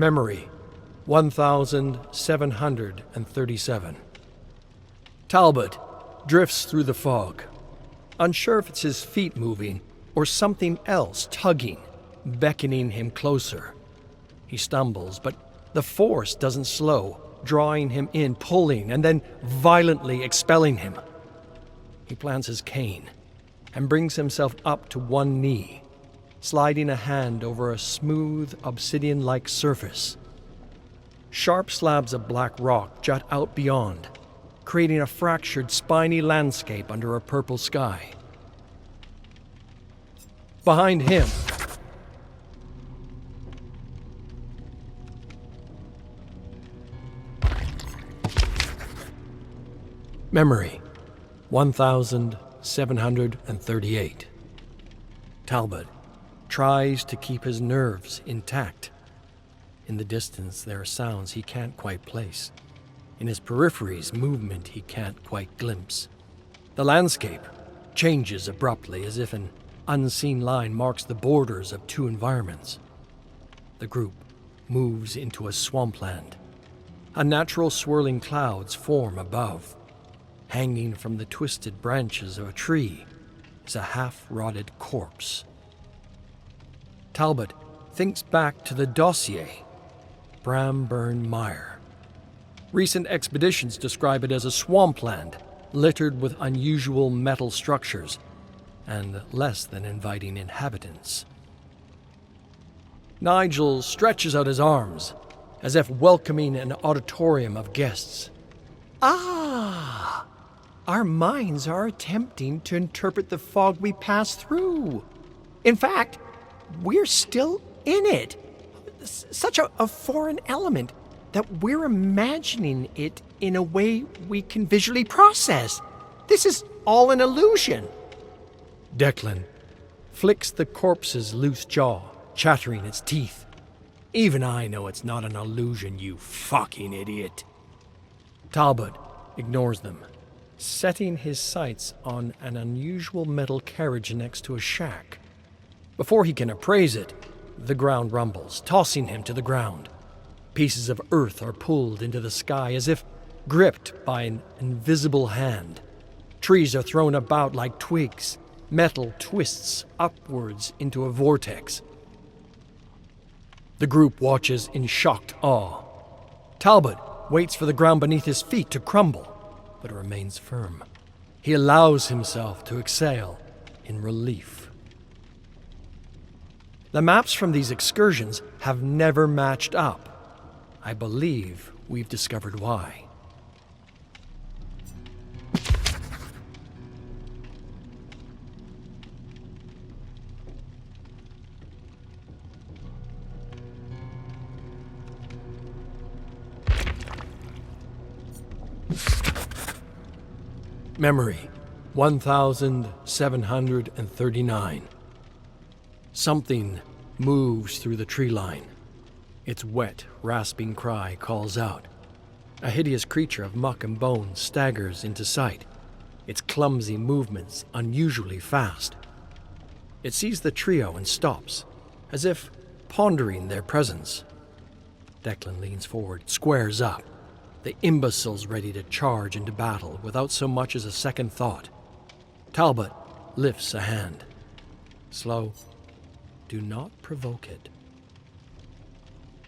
Memory, 1737. Talbot drifts through the fog, unsure if it's his feet moving or something else tugging, beckoning him closer. He stumbles, but the force doesn't slow, drawing him in, pulling, and then violently expelling him. He plants his cane and brings himself up to one knee, sliding a hand over a smooth, obsidian-like surface. Sharp slabs of black rock jut out beyond, creating a fractured, spiny landscape under a purple sky. Behind him, Memory, 1738. Talbot tries to keep his nerves intact. In the distance, there are sounds he can't quite place. In his peripheries, movement he can't quite glimpse. The landscape changes abruptly, as if an unseen line marks the borders of two environments. The group moves into a swampland. Unnatural swirling clouds form above. Hanging from the twisted branches of a tree is a half-rotted corpse. Talbot thinks back to the dossier, Bramburn Mire. Recent expeditions describe it as a swampland littered with unusual metal structures and less than inviting inhabitants. Nigel stretches out his arms as if welcoming an auditorium of guests. Ah! Our minds are attempting to interpret the fog we pass through. In fact, we're still in it. Such a foreign element that we're imagining it in a way we can visually process. This is all an illusion. Declan flicks the corpse's loose jaw, chattering its teeth. Even I know it's not an illusion, you fucking idiot. Talbot ignores them, setting his sights on an unusual metal carriage next to a shack. Before he can appraise it, the ground rumbles, tossing him to the ground. Pieces of earth are pulled into the sky as if gripped by an invisible hand. Trees are thrown about like twigs. Metal twists upwards into a vortex. The group watches in shocked awe. Talbot waits for the ground beneath his feet to crumble, but it remains firm. He allows himself to exhale in relief. The maps from these excursions have never matched up. I believe we've discovered why. Memory, 1739. Something moves through the tree line. Its wet, rasping cry calls out. A hideous creature of muck and bone staggers into sight, its clumsy movements unusually fast. It sees the trio and stops, as if pondering their presence. Declan leans forward, squares up, the imbeciles ready to charge into battle without so much as a second thought. Talbot lifts a hand. Slow. Do not provoke it.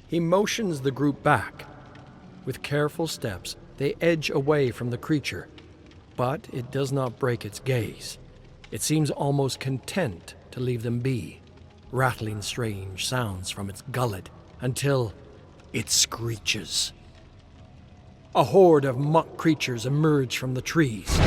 He motions the group back. With careful steps, they edge away from the creature, but it does not break its gaze. It seems almost content to leave them be, rattling strange sounds from its gullet until it screeches. A horde of muck creatures emerge from the trees.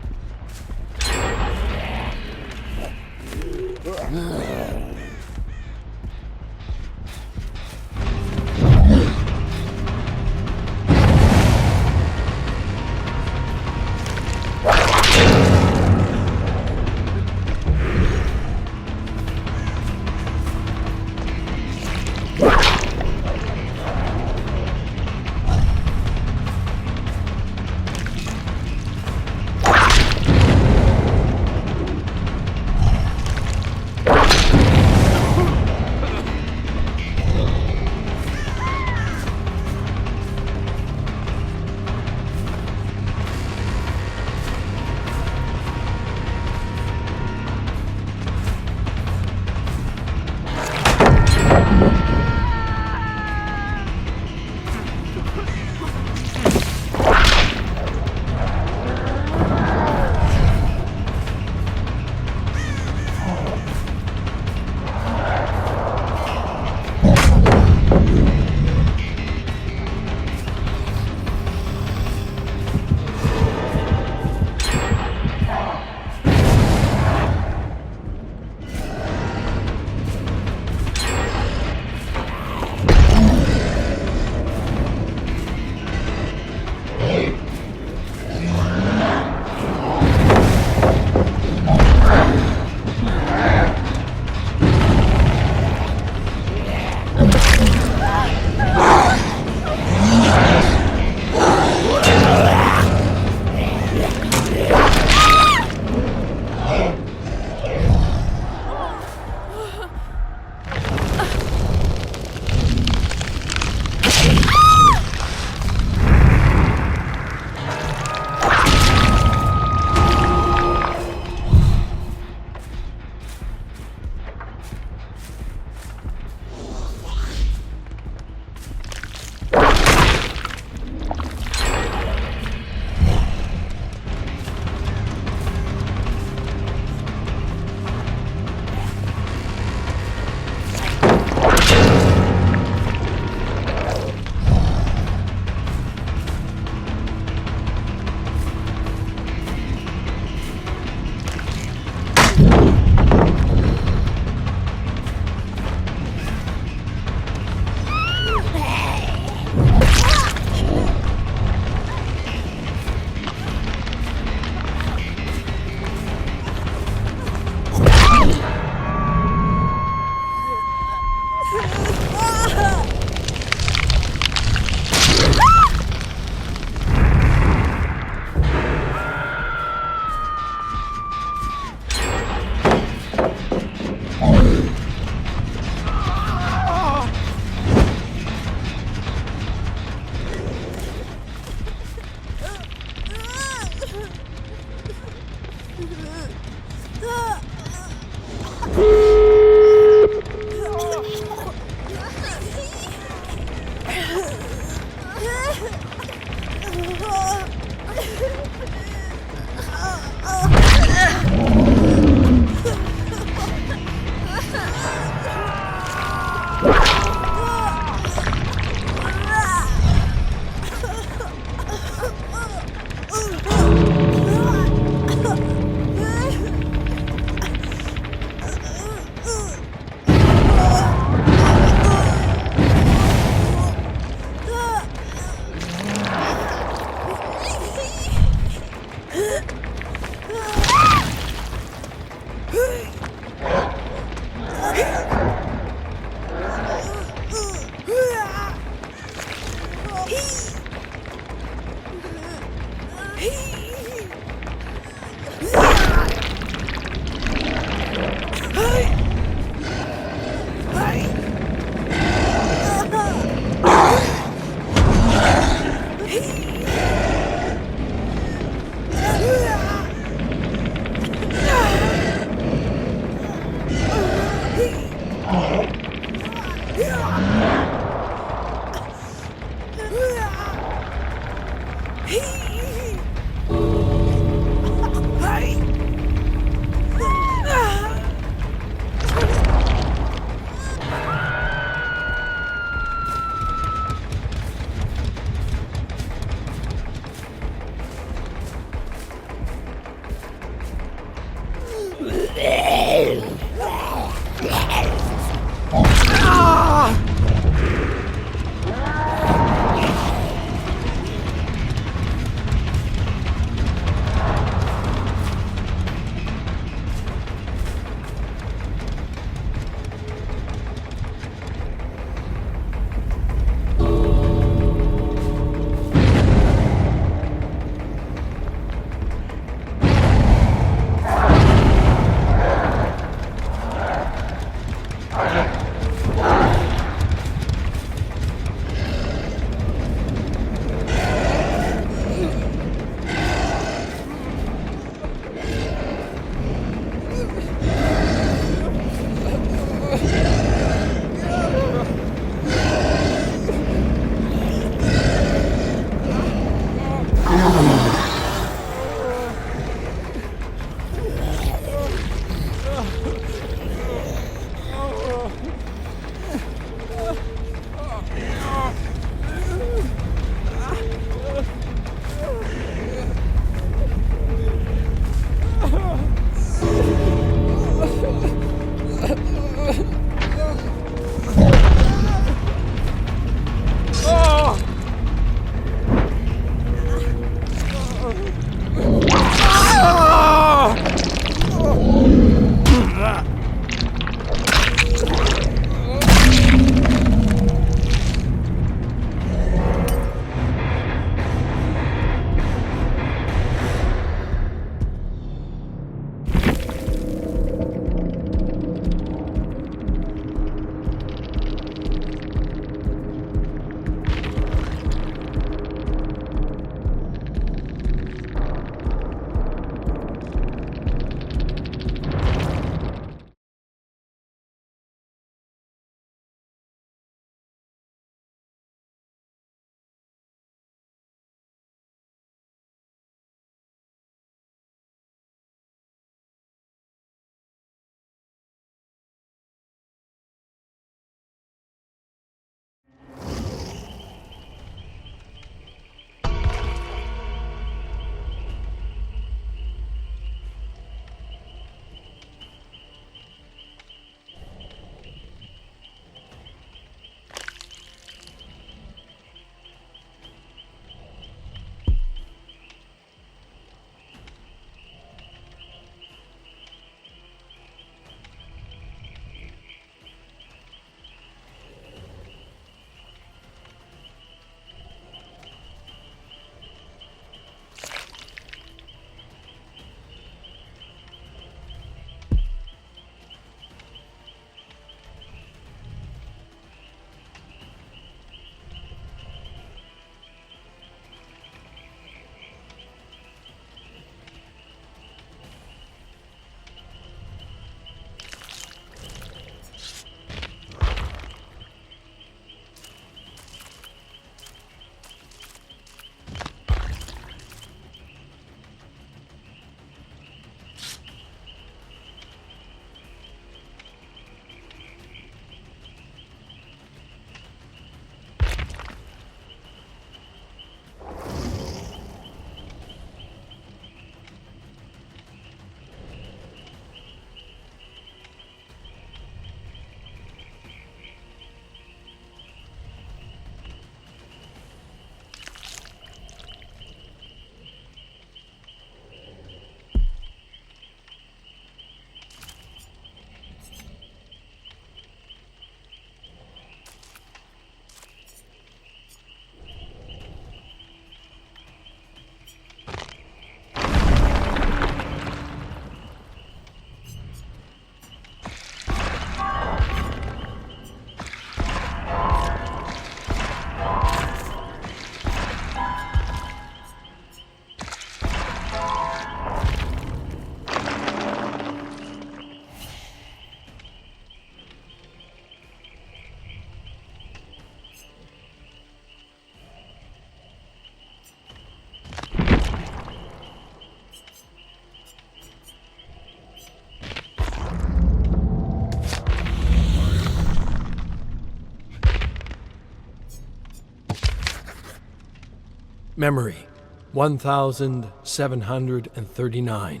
Memory, 1739.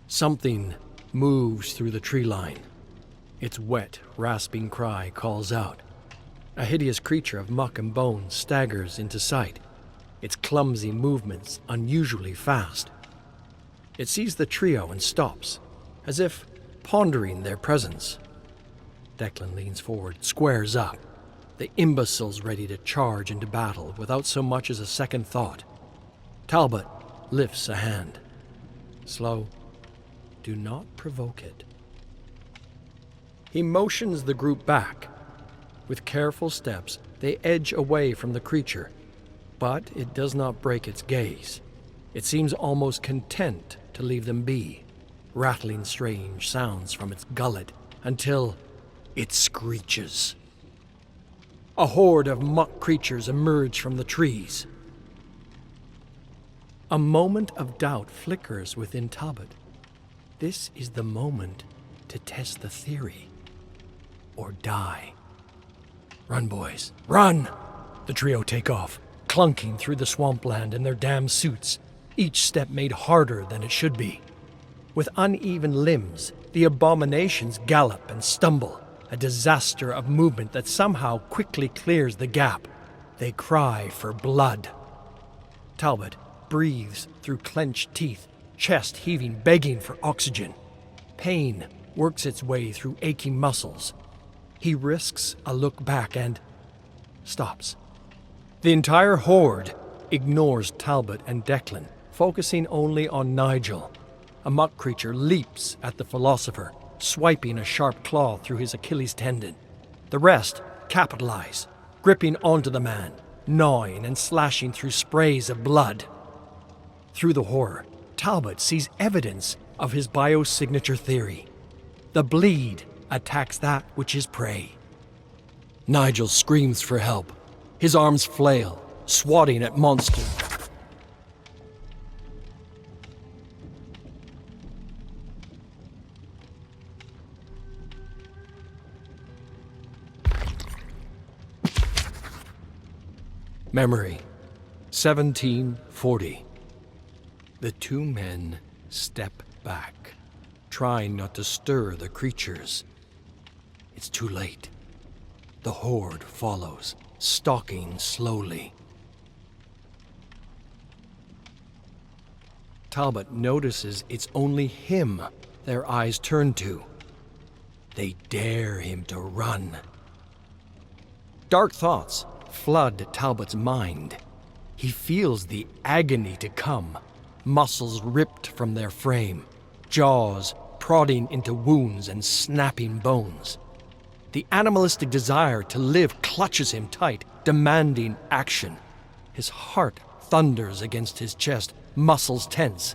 Something moves through the tree line. Its wet, rasping cry calls out. A hideous creature of muck and bone staggers into sight, its clumsy movements unusually fast. It sees the trio and stops, as if pondering their presence. Declan leans forward, squares up, the imbeciles ready to charge into battle without so much as a second thought. Talbot lifts a hand. Slow. Do not provoke it. He motions the group back. With careful steps, they edge away from the creature, but it does not break its gaze. It seems almost content to leave them be, rattling strange sounds from its gullet until it screeches. A horde of muck creatures emerge from the trees. A moment of doubt flickers within Talbot. This is the moment to test the theory, or die. Run, boys, run! The trio take off, clunking through the swampland in their damn suits, each step made harder than it should be. With uneven limbs, the abominations gallop and stumble, a disaster of movement that somehow quickly clears the gap. They cry for blood. Talbot breathes through clenched teeth, chest heaving, begging for oxygen. Pain works its way through aching muscles. He risks a look back and stops. The entire horde ignores Talbot and Declan, focusing only on Nigel. A muck creature leaps at the philosopher, swiping a sharp claw through his Achilles tendon. The rest capitalize, gripping onto the man, gnawing and slashing through sprays of blood. Through the horror, Talbot sees evidence of his biosignature theory. The bleed attacks that which is prey. Nigel screams for help. His arms flail, swatting at monsters. Memory, 1740. The two men step back, trying not to stir the creatures. It's too late. The horde follows, stalking slowly. Talbot notices it's only him their eyes turn to. They dare him to run. Dark thoughts flood Talbot's mind. He feels the agony to come, muscles ripped from their frame, jaws prodding into wounds and snapping bones. The animalistic desire to live clutches him tight, demanding action. His heart thunders against his chest, muscles tense.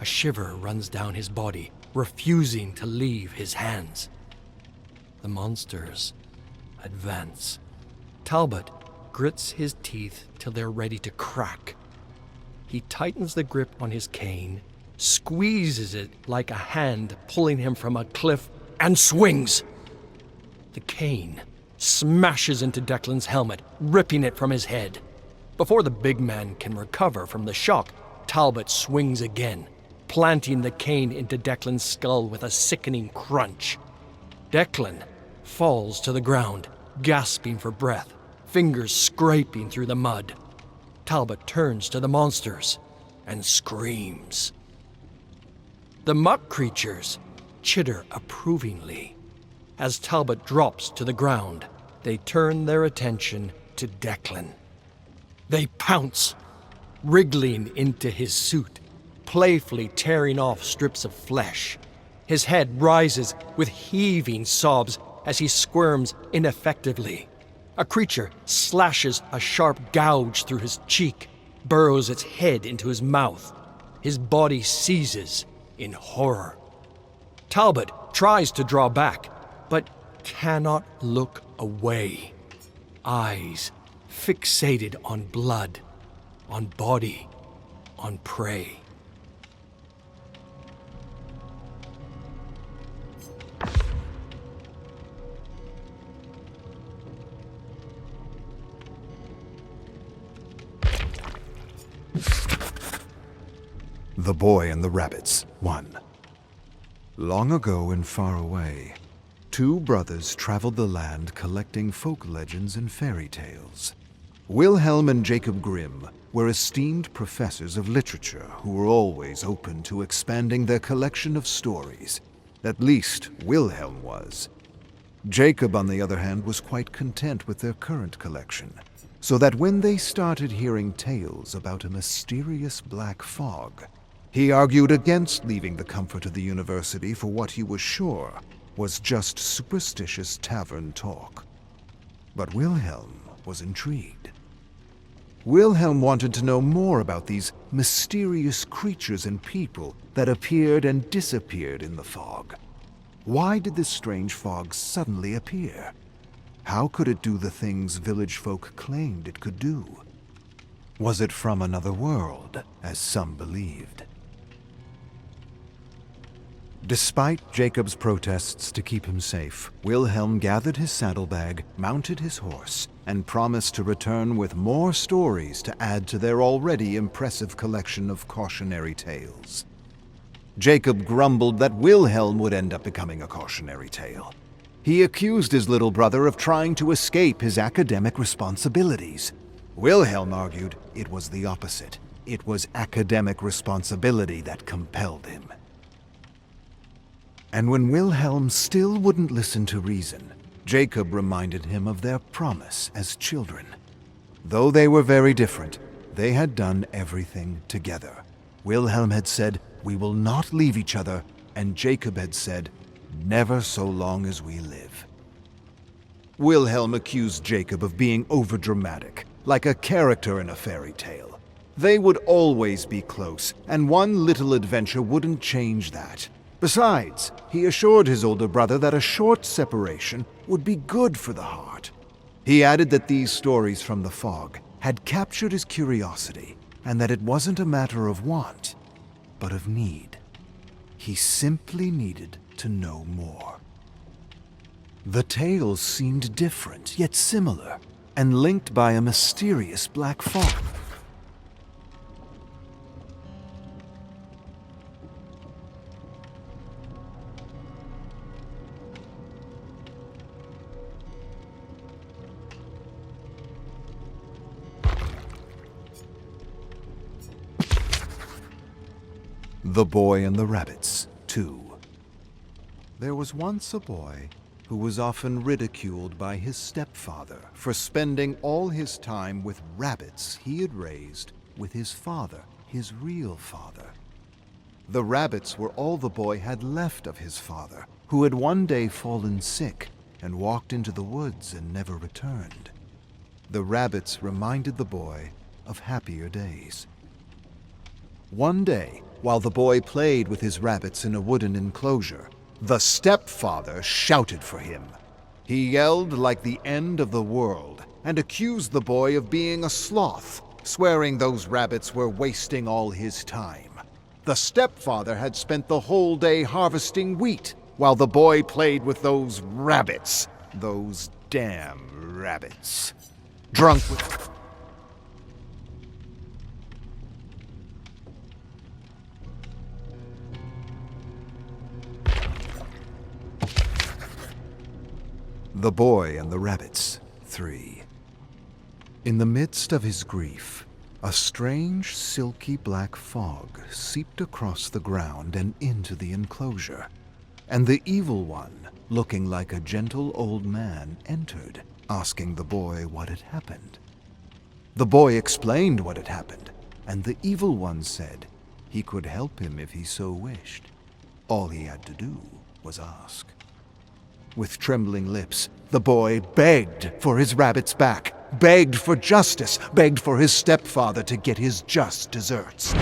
A shiver runs down his body, refusing to leave his hands. The monsters advance. Talbot grits his teeth till they're ready to crack. He tightens the grip on his cane, squeezes it like a hand pulling him from a cliff, and swings. The cane smashes into Declan's helmet, ripping it from his head. Before the big man can recover from the shock, Talbot swings again, planting the cane into Declan's skull with a sickening crunch. Declan falls to the ground, gasping for breath, fingers scraping through the mud. Talbot turns to the monsters and screams. The muck creatures chitter approvingly. As Talbot drops to the ground, they turn their attention to Declan. They pounce, wriggling into his suit, playfully tearing off strips of flesh. His head rises with heaving sobs as he squirms ineffectively. A creature slashes a sharp gouge through his cheek, burrows its head into his mouth. His body seizes in horror. Talbot tries to draw back, but cannot look away. Eyes fixated on blood, on body, on prey. The Boy and the Rabbits 1. Long ago and far away, two brothers traveled the land collecting folk legends and fairy tales. Wilhelm and Jacob Grimm were esteemed professors of literature who were always open to expanding their collection of stories. At least, Wilhelm was. Jacob, on the other hand, was quite content with their current collection, so that when they started hearing tales about a mysterious black fog, he argued against leaving the comfort of the university for what he was sure was just superstitious tavern talk. But Wilhelm was intrigued. Wilhelm wanted to know more about these mysterious creatures and people that appeared and disappeared in the fog. Why did this strange fog suddenly appear? How could it do the things village folk claimed it could do? Was it from another world, as some believed? Despite Jacob's protests to keep him safe, Wilhelm gathered his saddlebag, mounted his horse, and promised to return with more stories to add to their already impressive collection of cautionary tales. Jacob grumbled that Wilhelm would end up becoming a cautionary tale. He accused his little brother of trying to escape his academic responsibilities. Wilhelm argued it was the opposite. It was academic responsibility that compelled him. And when Wilhelm still wouldn't listen to reason, Jacob reminded him of their promise as children. Though they were very different, they had done everything together. Wilhelm had said, "We will not leave each other," and Jacob had said, "Never so long as we live." Wilhelm accused Jacob of being overdramatic, like a character in a fairy tale. They would always be close, and one little adventure wouldn't change that. Besides, he assured his older brother that a short separation would be good for the heart. He added that these stories from the fog had captured his curiosity, and that it wasn't a matter of want, but of need. He simply needed to know more. The tales seemed different, yet similar, and linked by a mysterious black fog. The Boy and the Rabbits 2. There was once a boy who was often ridiculed by his stepfather for spending all his time with rabbits he had raised with his father, his real father. The rabbits were all the boy had left of his father, who had one day fallen sick and walked into the woods and never returned. The rabbits reminded the boy of happier days. One day, while the boy played with his rabbits in a wooden enclosure, the stepfather shouted for him. He yelled like the end of the world and accused the boy of being a sloth, swearing those rabbits were wasting all his time. The stepfather had spent the whole day harvesting wheat while the boy played with those rabbits. Those damn rabbits. Drunk with... The Boy and the Rabbits 3. In the midst of his grief, a strange, silky black fog seeped across the ground and into the enclosure, and the Evil One, looking like a gentle old man, entered, asking the boy what had happened. The boy explained what had happened, and the Evil One said he could help him if he so wished. All he had to do was ask. With trembling lips, the boy begged for his rabbits back, begged for justice, begged for his stepfather to get his just deserts.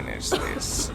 finish this.